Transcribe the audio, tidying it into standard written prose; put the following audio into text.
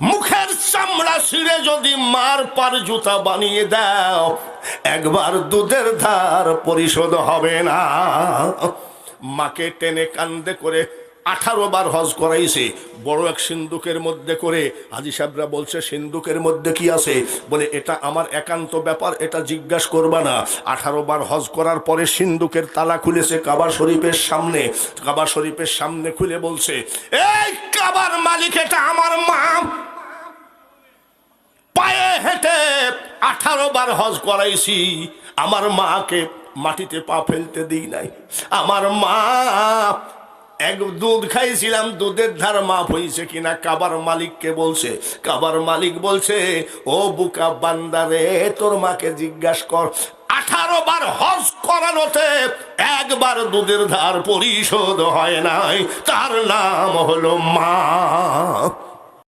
মুখের চামড়া ছিঁড়ে যদি মার পার জুতা বানিয়ে দাও, একবার দুধের ধার পরিশোধ হবে না। মাকে টেনে কান্দে করে 18 বার হজ করাইছে, বড় এক সিন্দুকের মধ্যে করে। হাজী সাহেবরা বলছে সিন্দুকের মধ্যে কি আছে? বলে এটা আমার একান্ত ব্যাপার, এটা জিজ্ঞাসা করবা না। 18 বার হজ করার পরে সিন্দুকের তালা খুলেছে কাবা শরীফের সামনে। কাবা শরীফের সামনে খুলে বলছে, এই কাবার মালিক এটা আমার মা। পায়ে হেঁটে 18 বার হজ করাইছি, আমার মাকে মাটিতে পা ফেলতে দিই নাই। আমার মা এক দুধ খাইছিলাম, দুধের ধার মাফ হয়েছে কিনা কাবার মালিককে বলছে। কাবার মালিক বলছে, ও বুকা বান্দারে, তোর মাকে জিজ্ঞাসা কর, 18 বার হজ করানোতে একবার দুধের ধার পরিশোধ হয় নাই, তার নাম হলো মা।